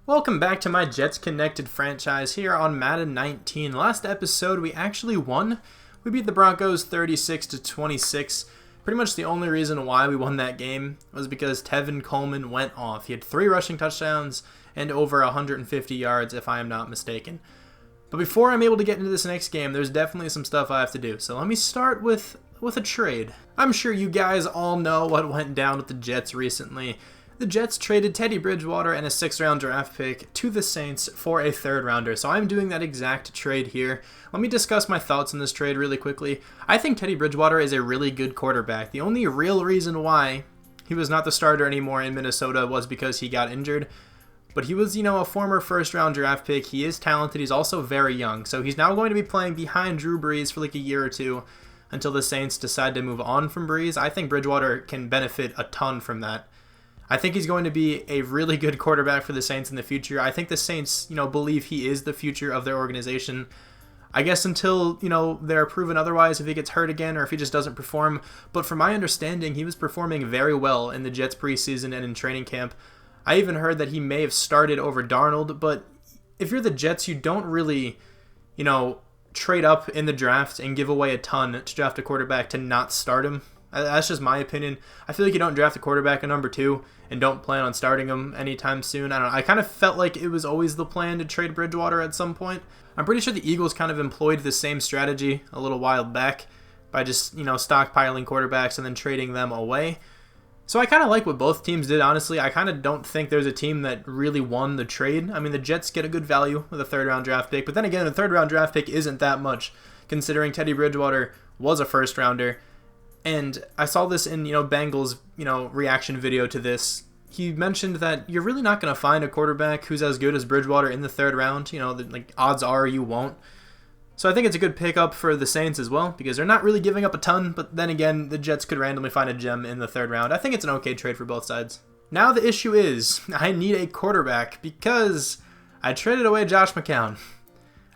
Welcome back to my Jets Connected franchise here on Madden 19. Last episode, we actually won. We beat the Broncos 36-26. Pretty much the only reason why we won that game was because Tevin Coleman went off. He had 3 rushing touchdowns and over 150 yards, if I am not mistaken. But before I'm able to get into this next game, there's definitely some stuff I have to do. So let me start with a trade. I'm sure you guys all know what went down with the Jets recently. The Jets traded Teddy Bridgewater and a 6th-round draft pick to the Saints for a 3rd-rounder. So I'm doing that exact trade here. Let me discuss my thoughts on this trade really quickly. I think Teddy Bridgewater is a really good quarterback. The only real reason why he was not the starter anymore in Minnesota was because he got injured. But he was, a former 1st-round draft pick. He is talented. He's also very young. So he's now going to be playing behind Drew Brees for like a year or two until the Saints decide to move on from Brees. I think Bridgewater can benefit a ton from that. I think he's going to be a really good quarterback for the Saints in the future. I think the Saints, believe he is the future of their organization. I guess until, they're proven otherwise, if he gets hurt again or if he just doesn't perform. But from my understanding, he was performing very well in the Jets preseason and in training camp. I even heard that he may have started over Darnold. But if you're the Jets, you don't really, trade up in the draft and give away a ton to draft a quarterback to not start him. That's just my opinion. I feel like you don't draft a quarterback at number 2 and don't plan on starting him anytime soon. I don't know. I kind of felt like it was always the plan to trade Bridgewater at some point. I'm pretty sure the Eagles kind of employed the same strategy a little while back by just, stockpiling quarterbacks and then trading them away. So I kind of like what both teams did, honestly. I kind of don't think there's a team that really won the trade. I mean, the Jets get a good value with a 3rd-round draft pick, but then again, a 3rd-round draft pick isn't that much, considering Teddy Bridgewater was a 1st-rounder. And I saw this in, Bengals, reaction video to this. He mentioned that you're really not going to find a quarterback who's as good as Bridgewater in the 3rd round. Odds are you won't. So I think it's a good pickup for the Saints as well, because they're not really giving up a ton, but then again, the Jets could randomly find a gem in the 3rd round. I think it's an okay trade for both sides. Now the issue is, I need a quarterback because I traded away Josh McCown.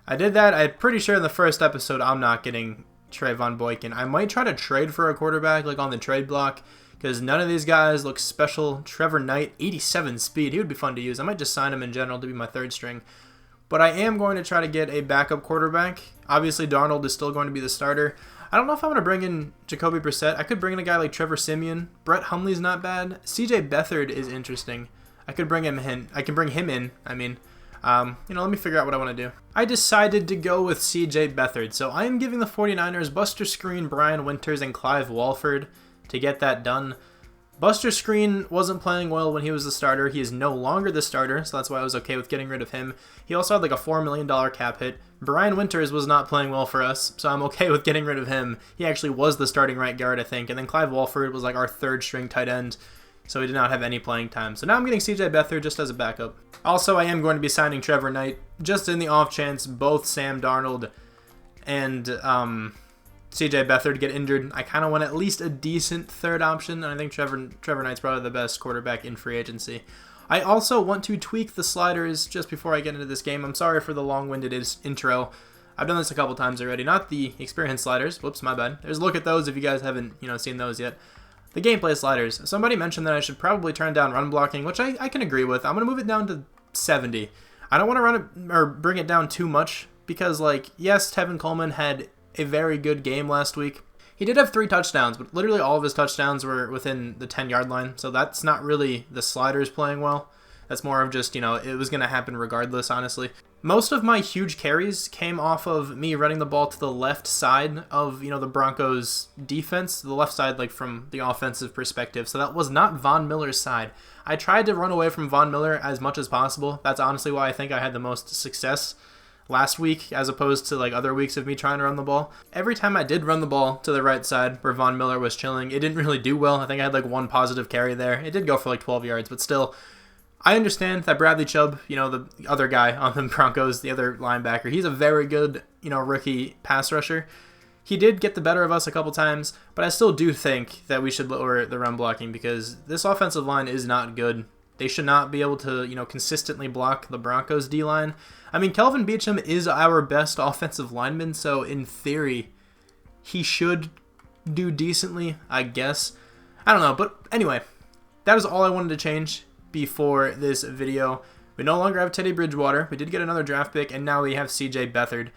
I did that. I'm pretty sure in the first episode I'm not getting Trayvon Boykin. I might try to trade for a quarterback on the trade block because none of these guys look special. Trevor Knight, 87 speed. He would be fun to use. I might just sign him in general to be my 3rd string. But I am going to try to get a backup quarterback. Obviously, Darnold is still going to be the starter. I don't know if I'm going to bring in Jacoby Brissett. I could bring in a guy like Trevor Siemian. Brett Hundley's not bad. CJ Beathard is interesting. I could bring him in. Let me figure out what I want to do. I decided to go with CJ Beathard, so I am giving the 49ers Buster Skrine, Brian Winters, and Clive Walford to get that done. Buster Skrine wasn't playing well when he was the starter. He is no longer the starter, so that's why I was okay with getting rid of him. He also had a $4 million cap hit. Brian Winters was not playing well for us, so I'm okay with getting rid of him. He actually was the starting right guard, I think, and then Clive Walford was our 3rd string tight end. So he did not have any playing time. So now I'm getting CJ Beathard just as a backup. Also, I am going to be signing Trevor Knight, just in the off chance both Sam Darnold and CJ Beathard get injured. I kind of want at least a decent 3rd option, and I think Trevor Knight's probably the best quarterback in free agency. I also want to tweak the sliders just before I get into this game. I'm sorry for the long-winded intro. I've done this a couple times already. Not the experience sliders. Whoops, my bad. There's a look at those if you guys haven't seen those yet. The gameplay sliders. Somebody mentioned that I should probably turn down run blocking, which I can agree with. I'm going to move it down to 70. I don't want to run it or bring it down too much because, yes, Tevin Coleman had a very good game last week. He did have 3 touchdowns, but literally all of his touchdowns were within the 10-yard line, so that's not really the sliders playing well. That's more of just, it was going to happen regardless, honestly. Most of my huge carries came off of me running the ball to the left side of, the Broncos' defense, the left side, from the offensive perspective. So that was not Von Miller's side. I tried to run away from Von Miller as much as possible. That's honestly why I think I had the most success last week as opposed to other weeks of me trying to run the ball. Every time I did run the ball to the right side where Von Miller was chilling, it didn't really do well. I think I had 1 positive carry there. It did go for 12 yards, but still, I understand that Bradley Chubb, the other guy on the Broncos, the other linebacker, he's a very good, rookie pass rusher. He did get the better of us a couple times, but I still do think that we should lower the run blocking because this offensive line is not good. They should not be able to, consistently block the Broncos D-line. I mean, Kelvin Beachum is our best offensive lineman, so in theory, he should do decently, I guess. I don't know, but anyway, that is all I wanted to change before this video. We no longer have Teddy Bridgewater. We did get another draft pick, and now we have CJ Beathard.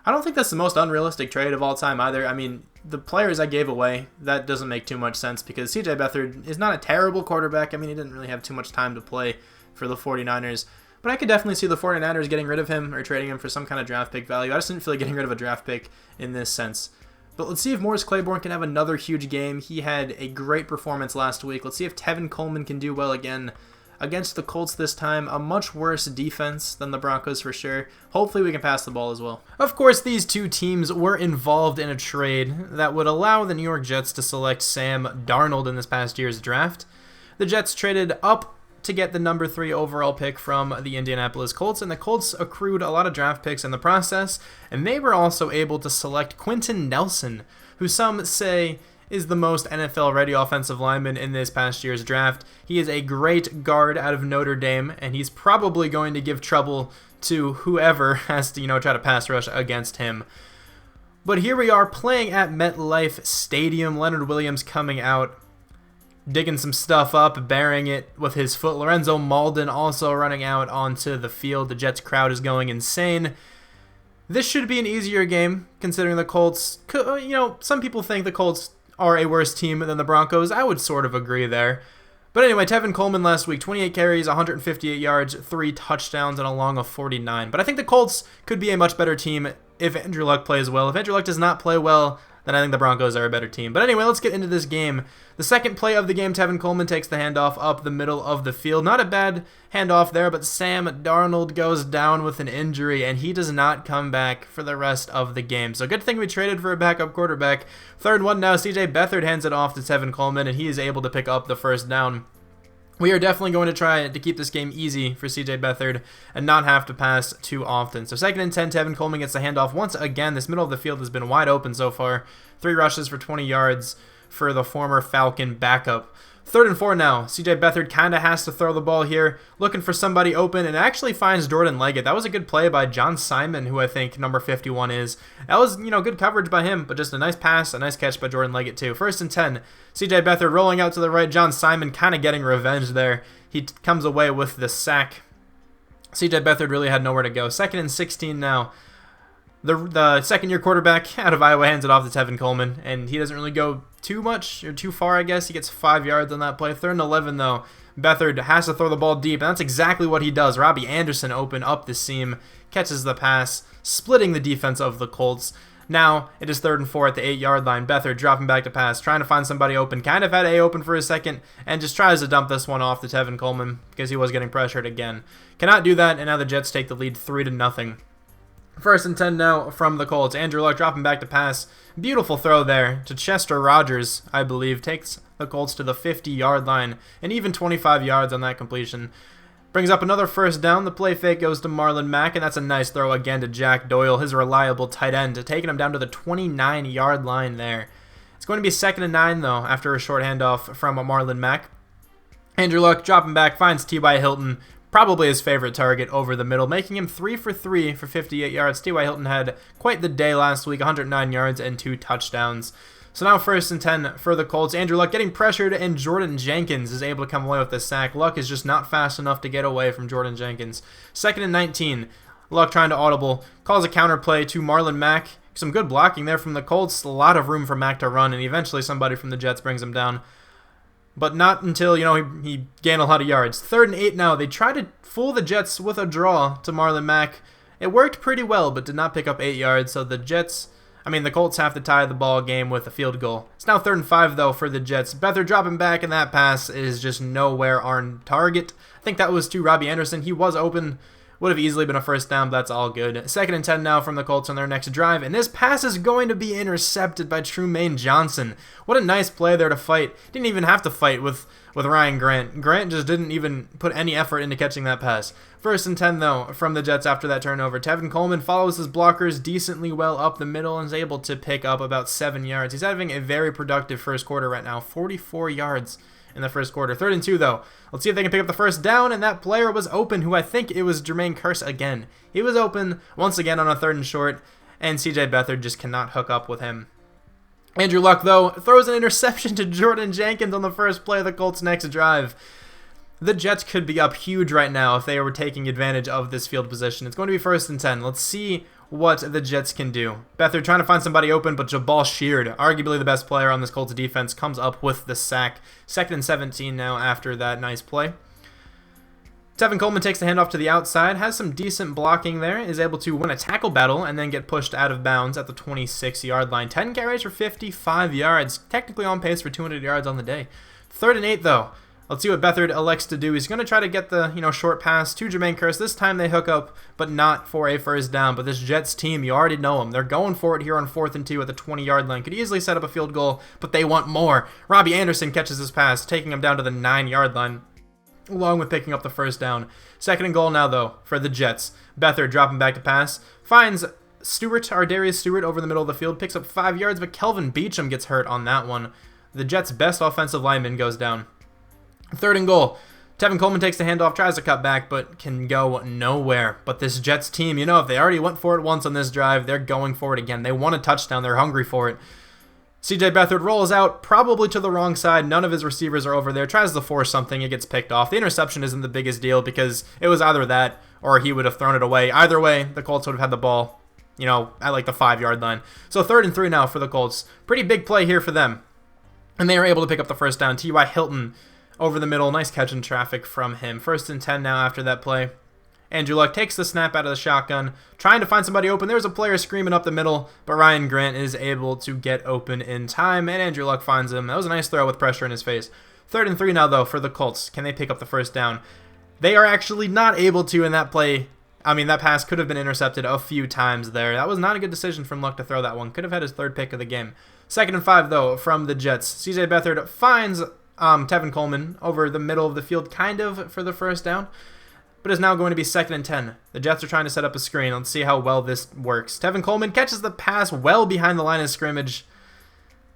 I don't think that's the most unrealistic trade of all time either. I mean, the players I gave away, that doesn't make too much sense because CJ Beathard is not a terrible quarterback. I mean, he didn't really have too much time to play for the 49ers. But I could definitely see the 49ers getting rid of him or trading him for some kind of draft pick value. I just didn't feel like getting rid of a draft pick in this sense. But let's see if Morris Claiborne can have another huge game. He had a great performance last week. Let's see if Tevin Coleman can do well again against the Colts this time. A much worse defense than the Broncos for sure. Hopefully we can pass the ball as well. Of course, these two teams were involved in a trade that would allow the New York Jets to select Sam Darnold in this past year's draft. The Jets traded up to get the number 3 overall pick from the Indianapolis Colts, and the Colts accrued a lot of draft picks in the process, and they were also able to select Quentin Nelson, who some say is the most NFL-ready offensive lineman in this past year's draft. He is a great guard out of Notre Dame, and he's probably going to give trouble to whoever has to, try to pass rush against him. But here we are playing at MetLife Stadium. Leonard Williams coming out, digging some stuff up, burying it with his foot. Lorenzo Malden also running out onto the field. The Jets crowd is going insane. This should be an easier game, considering the Colts, some people think the Colts are a worse team than the Broncos. I would sort of agree there. But anyway, Tevin Coleman last week, 28 carries, 158 yards, 3 touchdowns, and a long of 49. But I think the Colts could be a much better team if Andrew Luck plays well. If Andrew Luck does not play well, then I think the Broncos are a better team. But anyway, let's get into this game. The second play of the game, Tevin Coleman takes the handoff up the middle of the field. Not a bad handoff there, but Sam Darnold goes down with an injury, and he does not come back for the rest of the game. So good thing we traded for a backup quarterback. 3rd and 1 now. CJ Beathard hands it off to Tevin Coleman, and he is able to pick up the first down. We are definitely going to try to keep this game easy for CJ Beathard and not have to pass too often. So 2nd and 10, Tevin Coleman gets the handoff. Once again, this middle of the field has been wide open so far. 3 rushes for 20 yards for the former Falcon backup. 3rd and 4 now. CJ Beathard kind of has to throw the ball here, looking for somebody open, and actually finds Jordan Leggett. That was a good play by John Simon, who I think number 51 is. That was, good coverage by him, but just a nice pass, a nice catch by Jordan Leggett too. 1st and 10. CJ Beathard rolling out to the right. John Simon kind of getting revenge there. He comes away with the sack. CJ Beathard really had nowhere to go. 2nd and 16 now. The second-year quarterback out of Iowa hands it off to Tevin Coleman, and he doesn't really go too much or too far, I guess. He gets 5 yards on that play. 3rd and 11, though. Beathard has to throw the ball deep, and that's exactly what he does. Robbie Anderson open up the seam, catches the pass, splitting the defense of the Colts. Now it is 3rd and 4 at the 8-yard line. Beathard dropping back to pass, trying to find somebody open. Kind of had A open for a second, and just tries to dump this one off to Tevin Coleman because he was getting pressured again. Cannot do that, and now the Jets take the lead 3-0. 1st and 10 now from the Colts. Andrew Luck dropping back to pass. Beautiful throw there to Chester Rogers, I believe. Takes the Colts to the 50-yard line and even 25 yards on that completion. Brings up another first down. The play fake goes to Marlon Mack, and that's a nice throw again to Jack Doyle, his reliable tight end, taking him down to the 29-yard line there. It's going to be 2nd and 9, though, after a short handoff from Marlon Mack. Andrew Luck dropping back, finds T.Y. Hilton, probably his favorite target over the middle, making him 3 for 3 for 58 yards. T.Y. Hilton had quite the day last week, 109 yards and 2 touchdowns. So now 1st and 10 for the Colts. Andrew Luck getting pressured, and Jordan Jenkins is able to come away with the sack. Luck is just not fast enough to get away from Jordan Jenkins. 2nd and 19. Luck trying to audible, calls a counter play to Marlon Mack. Some good blocking there from the Colts. A lot of room for Mack to run, and eventually somebody from the Jets brings him down. But not until, he gained a lot of yards. 3rd and 8 now. They try to fool the Jets with a draw to Marlon Mack. It worked pretty well, but did not pick up 8 yards. So the Colts have to tie the ball game with a field goal. It's now 3rd and 5, though, for the Jets. Beathard dropping back, and that pass is just nowhere on target. I think that was to Robbie Anderson. He was open. Would have easily been a first down, but that's all good. 2nd and 10 now from the Colts on their next drive, and this pass is going to be intercepted by Trumaine Johnson. What a nice play there to fight. Didn't even have to fight with Ryan Grant. Grant just didn't even put any effort into catching that pass. 1st and 10, though, from the Jets after that turnover. Tevin Coleman follows his blockers decently well up the middle and is able to pick up about 7 yards. He's having a very productive first quarter right now, 44 yards in the first quarter. 3rd and 2, though. Let's see if they can pick up the first down, and that player was open, who I think it was Jermaine Kearse again. He was open once again on a 3rd and short, and CJ Beathard just cannot hook up with him. Andrew Luck, though, throws an interception to Jordan Jenkins on the first play of the Colts' next drive. The Jets could be up huge right now if they were taking advantage of this field position. It's going to be 1st and 10. Let's see what the Jets can do. Beathard trying to find somebody open, but Jabal Sheard, arguably the best player on this Colts defense, comes up with the sack. 2nd and 17 now after that nice play. Tevin Coleman takes the handoff to the outside, has some decent blocking there, is able to win a tackle battle, and then get pushed out of bounds at the 26-yard line. 10 carries for 55 yards, technically on pace for 200 yards on the day. 3rd and 8, though. Let's see what Beathard elects to do. He's going to try to get the short pass to Jermaine Kearse. This time they hook up, but not for a first down. But this Jets team, you already know them. They're going for it here on 4th and 2 at the 20-yard line. Could easily set up a field goal, but they want more. Robbie Anderson catches his pass, taking him down to the 9-yard line, along with picking up the first down. 2nd and goal now, though, for the Jets. Beathard dropping back to pass. Finds Darius Stewart over the middle of the field. Picks up 5 yards, but Kelvin Beachum gets hurt on that one. The Jets' best offensive lineman goes down. 3rd and goal. Tevin Coleman takes the handoff, tries to cut back, but can go nowhere. But this Jets team, if they already went for it once on this drive, they're going for it again. They want a touchdown. They're hungry for it. CJ Beathard rolls out, probably to the wrong side. None of his receivers are over there. Tries to force something. It gets picked off. The interception isn't the biggest deal because it was either that or he would have thrown it away. Either way, the Colts would have had the ball, at like the 5-yard line. So 3rd and 3 now for the Colts. Pretty big play here for them. And they are able to pick up the first down. T.Y. Hilton over the middle. Nice catch in traffic from him. 1st and 10 now after that play. Andrew Luck takes the snap out of the shotgun, trying to find somebody open. There's a player screaming up the middle, but Ryan Grant is able to get open in time, and Andrew Luck finds him. That was a nice throw with pressure in his face. 3rd and 3 now, though, for the Colts. Can they pick up the first down? They are actually not able to in that play. That pass could have been intercepted a few times there. That was not a good decision from Luck to throw that one. Could have had his 3rd pick of the game. 2nd and 5, though, from the Jets. CJ Beathard finds Tevin Coleman over the middle of the field, kind of, for the first down, but is now going to be 2nd and 10. The Jets are trying to set up a screen. Let's see how well this works. Tevin Coleman catches the pass well behind the line of scrimmage.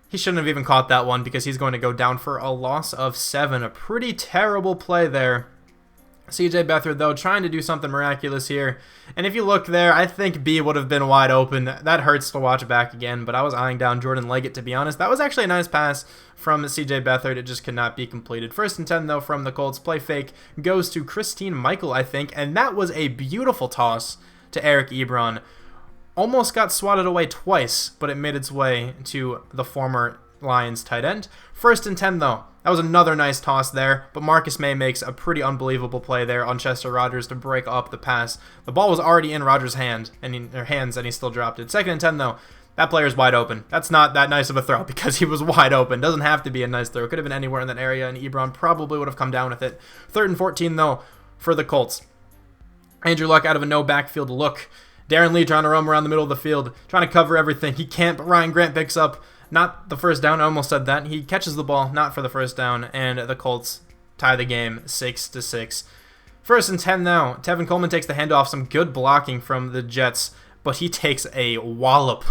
He shouldn't have even caught that one because he's going to go down for a loss of 7. A pretty terrible play there. CJ Beathard, though, trying to do something miraculous here. And if you look there, I think B would have been wide open. That hurts to watch back again, but I was eyeing down Jordan Leggett, to be honest. That was actually a nice pass from CJ Beathard. It just could not be completed. 1st and 10, though, from the Colts. Play fake goes to Christine Michael, I think, and that was a beautiful toss to Eric Ebron. Almost got swatted away twice, but it made its way to the former Lions tight end. 1st and 10, though. That was another nice toss there, but Marcus May makes a pretty unbelievable play there on Chester Rogers to break up the pass. The ball was already in Rogers' hands, and he still dropped it. 2nd and 10, though. That player's wide open. That's not that nice of a throw because he was wide open. Doesn't have to be a nice throw. Could have been anywhere in that area, and Ebron probably would have come down with it. 3rd and 14, though, for the Colts. Andrew Luck out of a no backfield look. Darren Lee trying to roam around the middle of the field, trying to cover everything. He can't, but Ryan Grant picks up not the first down. I almost said that. He catches the ball, not for the first down, and the Colts tie the game 6-6. 1st and 10 now. Tevin Coleman takes the handoff. Some good blocking from the Jets, but he takes a wallop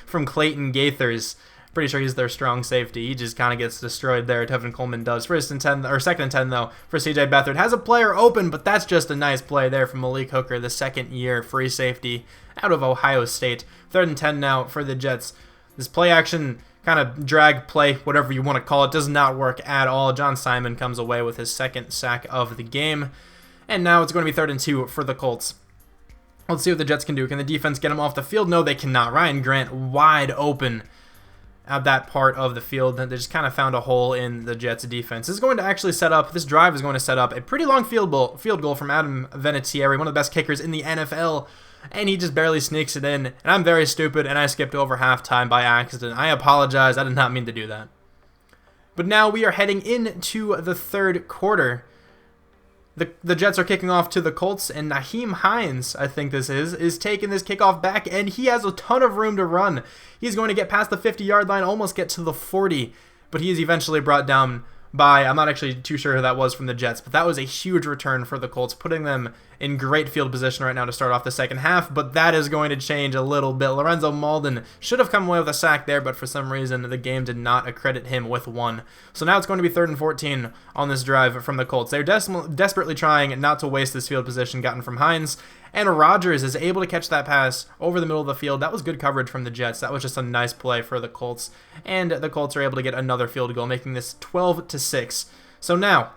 from Clayton Gaithers. Pretty sure he's their strong safety. He just kind of gets destroyed there. Tevin Coleman does. 2nd and 10 though for CJ Beathard. Has a player open, but that's just a nice play there from Malik Hooker, the 2nd-year free safety out of Ohio State. 3rd and 10 now for the Jets. This play action kind of drag play, whatever you want to call it, does not work at all. John Simon comes away with his 2nd sack of the game. And now it's going to be 3rd and 2 for the Colts. Let's see what the Jets can do. Can the defense get him off the field? No, they cannot. Ryan Grant wide open at that part of the field. They just kind of found a hole in the Jets defense. This drive is going to set up a pretty long field goal from Adam Vinatieri, one of the best kickers in the NFL. And he just barely sneaks it in. And I'm very stupid, and I skipped over halftime by accident. I apologize. I did not mean to do that. But now we are heading into the 3rd quarter. The Jets are kicking off to the Colts, and Nyheim Hines, I think this is taking this kickoff back, and he has a ton of room to run. He's going to get past the 50-yard line, almost get to the 40, but he is eventually brought down by, I'm not actually too sure who that was from the Jets, but that was a huge return for the Colts, putting them in great field position right now to start off the second half, but that is going to change a little bit. Lorenzo Malden should have come away with a sack there, but for some reason the game did not accredit him with one. So now it's going to be 3rd and 14 on this drive from the Colts. They're desperately trying not to waste this field position gotten from Hines, and Rodgers is able to catch that pass over the middle of the field. That was good coverage from the Jets. That was just a nice play for the Colts, and the Colts are able to get another field goal, making this 12-6. So now,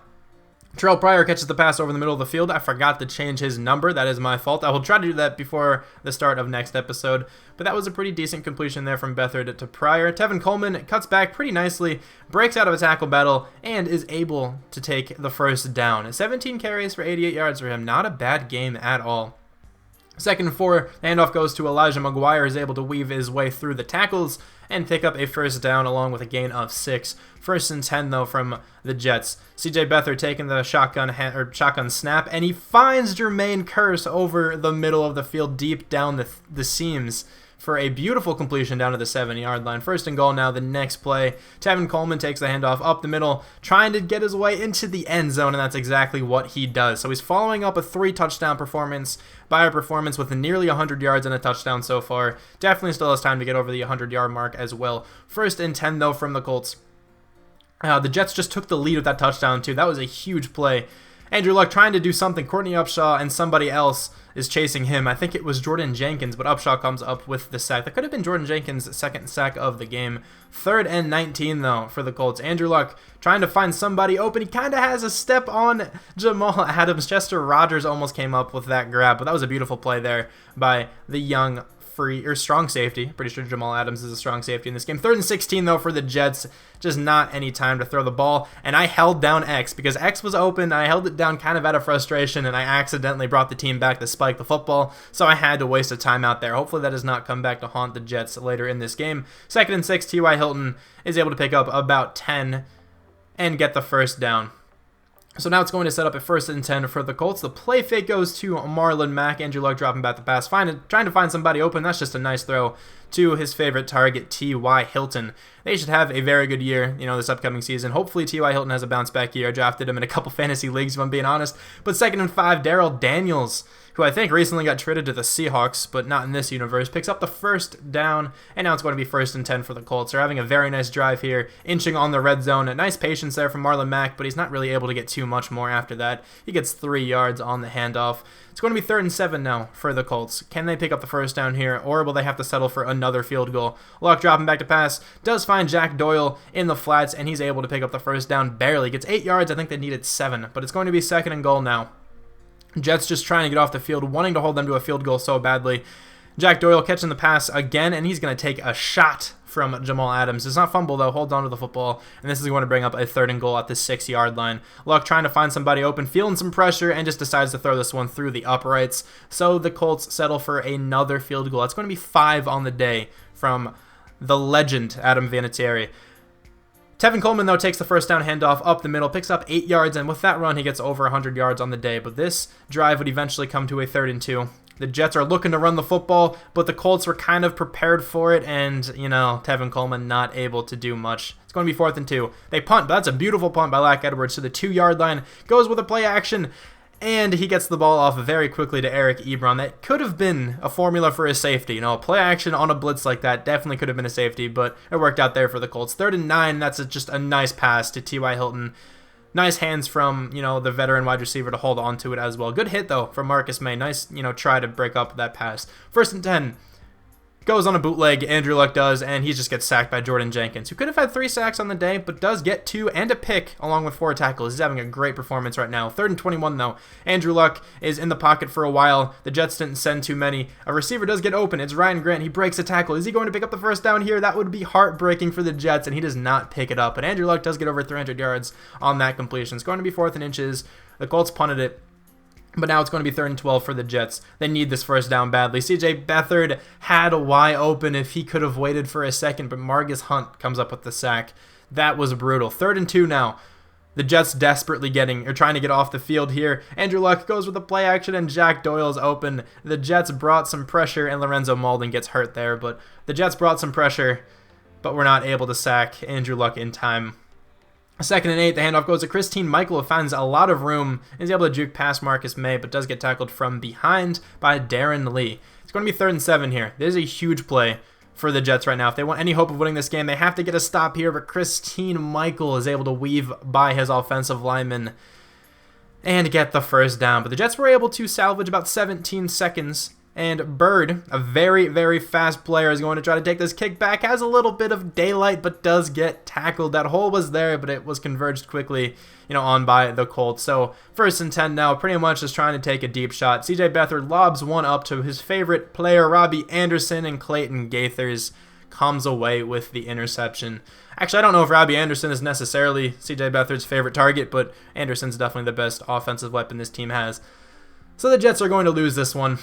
Terrell Pryor catches the pass over the middle of the field. I forgot to change his number. That is my fault. I will try to do that before the start of next episode. But that was a pretty decent completion there from Beathard to Pryor. Tevin Coleman cuts back pretty nicely, breaks out of a tackle battle, and is able to take the first down. 17 carries for 88 yards for him. Not a bad game at all. 2nd and 4, the handoff goes to Elijah McGuire, is able to weave his way through the tackles and pick up a first down along with a gain of 6. 1st and 10 though from the Jets. CJ Beathard taking the shotgun snap, and he finds Jermaine Kearse over the middle of the field deep down the seams for a beautiful completion down to the 7-yard line. 1st and goal now. The next play, Tevin Coleman takes the handoff up the middle, trying to get his way into the end zone, and that's exactly what he does. So he's following up a 3-touchdown performance by a performance with nearly 100 yards and a touchdown so far. Definitely still has time to get over the 100-yard mark as well. 1st and 10 though from the Colts. The Jets just took the lead with that touchdown too. That was a huge play. Andrew Luck trying to do something. Courtney Upshaw and somebody else is chasing him. I think it was Jordan Jenkins, but Upshaw comes up with the sack. That could have been Jordan Jenkins' second sack of the game. 3rd and 19, though, for the Colts. Andrew Luck trying to find somebody open. He kind of has a step on Jamal Adams. Chester Rogers almost came up with that grab, but that was a beautiful play there by the young strong safety. Pretty sure Jamal Adams is a strong safety in this game. 3rd and 16 though for the Jets. Just not any time to throw the ball. And I held down X because X was open. I held it down kind of out of frustration, and I accidentally brought the team back to spike the football. So I had to waste a timeout there. Hopefully that does not come back to haunt the Jets later in this game. 2nd and 6, T.Y. Hilton is able to pick up about 10 and get the first down. So now it's going to set up a 1st and 10 for the Colts. The play fake goes to Marlon Mack. Andrew Luck dropping back the pass, trying to find somebody open. That's just a nice throw to his favorite target, T.Y. Hilton. They should have a very good year, this upcoming season. Hopefully T.Y. Hilton has a bounce back year. I drafted him in a couple fantasy leagues, if I'm being honest. But 2nd and 5, Darrell Daniels, who I think recently got traded to the Seahawks, but not in this universe, picks up the first down, and now it's going to be 1st and 10 for the Colts. They're having a very nice drive here, inching on the red zone. A nice patience there from Marlon Mack, but he's not really able to get too much more after that. He gets 3 yards on the handoff. It's going to be 3rd and 7 now for the Colts. Can they pick up the first down here, or will they have to settle for another field goal? Luck dropping back to pass, does find Jack Doyle in the flats, and he's able to pick up the first down barely. Gets 8 yards. I think they needed 7, but it's going to be 2nd and goal now. Jets just trying to get off the field, wanting to hold them to a field goal so badly. Jack Doyle catching the pass again, and he's going to take a shot from Jamal Adams. It's not fumble, though. Holds on to the football, and this is going to bring up a 3rd and goal at the 6-yard line. Luck trying to find somebody open, feeling some pressure, and just decides to throw this one through the uprights. So the Colts settle for another field goal. It's going to be 5 on the day from the legend, Adam Vinatieri. Tevin Coleman, though, takes the first down handoff up the middle, picks up 8 yards, and with that run, he gets over 100 yards on the day. But this drive would eventually come to a 3rd and 2. The Jets are looking to run the football, but the Colts were kind of prepared for it, and, Tevin Coleman not able to do much. It's going to be 4th and 2. They punt, but that's a beautiful punt by Lack Edwards to the 2-yard line. Goes with a play action, and he gets the ball off very quickly to Eric Ebron. That could have been a formula for a safety. A play action on a blitz like that definitely could have been a safety, but it worked out there for the Colts. 3rd and 9, that's just a nice pass to T.Y. Hilton. Nice hands from, the veteran wide receiver to hold on to it as well. Good hit, though, from Marcus May. Nice, try to break up that pass. 1st and 10. Goes on a bootleg, Andrew Luck does, and he just gets sacked by Jordan Jenkins, who could have had 3 sacks on the day, but does get 2 and a pick along with 4 tackles. He's having a great performance right now. 3rd and 21, though. Andrew Luck is in the pocket for a while. The Jets didn't send too many. A receiver does get open. It's Ryan Grant. He breaks a tackle. Is he going to pick up the first down here? That would be heartbreaking for the Jets, and he does not pick it up. But Andrew Luck does get over 300 yards on that completion. It's going to be 4th and inches. The Colts punted it. But now it's going to be 3rd and 12 for the Jets. They need this first down badly. CJ Beathard had a wide open if he could have waited for a second, but Margus Hunt comes up with the sack. That was brutal. 3rd and 2 now. The Jets desperately trying to get off the field here. Andrew Luck goes with the play action, and Jack Doyle's open. The Jets brought some pressure, and Lorenzo Malden gets hurt there. But the Jets brought some pressure, but were not able to sack Andrew Luck in time. 2nd and 8, the handoff goes to Christine Michael, who finds a lot of room, is able to juke past Marcus May, but does get tackled from behind by Darren Lee. It's going to be 3rd and 7 here. There's a huge play for the Jets right now. If they want any hope of winning this game, they have to get a stop here, but Christine Michael is able to weave by his offensive lineman and get the 1st down. But the Jets were able to salvage about 17 seconds, and Bird, a very, very fast player, is going to try to take this kick back. Has a little bit of daylight, but does get tackled. That hole was there, but it was converged quickly, on by the Colts. So 1st and 10 now, pretty much just trying to take a deep shot. CJ Beathard lobs one up to his favorite player, Robbie Anderson, and Clayton Gaithers comes away with the interception. Actually, I don't know if Robbie Anderson is necessarily CJ Beathard's favorite target, but Anderson's definitely the best offensive weapon this team has. So the Jets are going to lose this one.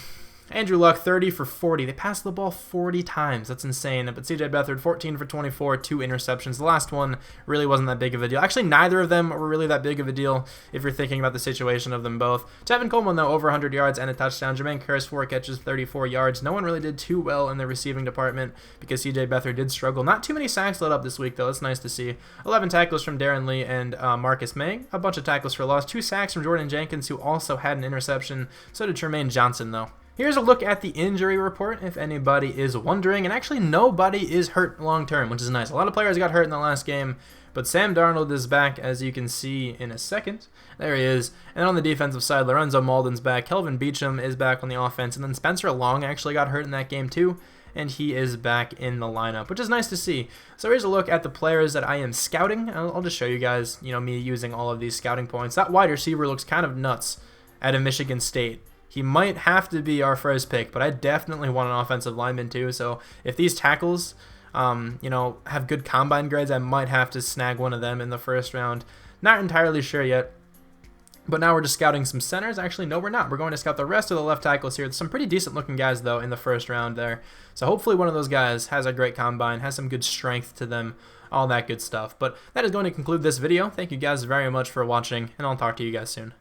Andrew Luck, 30 for 40. They passed the ball 40 times. That's insane. But CJ Beathard, 14 for 24, 2 interceptions. The last one really wasn't that big of a deal. Actually, neither of them were really that big of a deal if you're thinking about the situation of them both. Tevin Coleman, though, over 100 yards and a touchdown. Jermaine Kearse, 4 catches, 34 yards. No one really did too well in the receiving department because CJ Beathard did struggle. Not too many sacks let up this week, though. That's nice to see. 11 tackles from Darren Lee and Marcus May. A bunch of tackles for loss. 2 sacks from Jordan Jenkins, who also had an interception. So did Tremaine Johnson, though. Here's a look at the injury report, if anybody is wondering, and actually nobody is hurt long-term, which is nice. A lot of players got hurt in the last game, but Sam Darnold is back, as you can see in a second. There he is. And on the defensive side, Lorenzo Malden's back, Kelvin Beachum is back on the offense, and then Spencer Long actually got hurt in that game too, and he is back in the lineup, which is nice to see. So here's a look at the players that I am scouting. I'll just show you guys, me using all of these scouting points. That wide receiver looks kind of nuts out of Michigan State. He might have to be our 1st pick, but I definitely want an offensive lineman too. So if these tackles, have good combine grades, I might have to snag one of them in the 1st round. Not entirely sure yet. But now we're just scouting some centers. Actually, no, we're not. We're going to scout the rest of the left tackles here. There's some pretty decent looking guys, though, in the 1st round there. So hopefully one of those guys has a great combine, has some good strength to them, all that good stuff. But that is going to conclude this video. Thank you guys very much for watching, and I'll talk to you guys soon.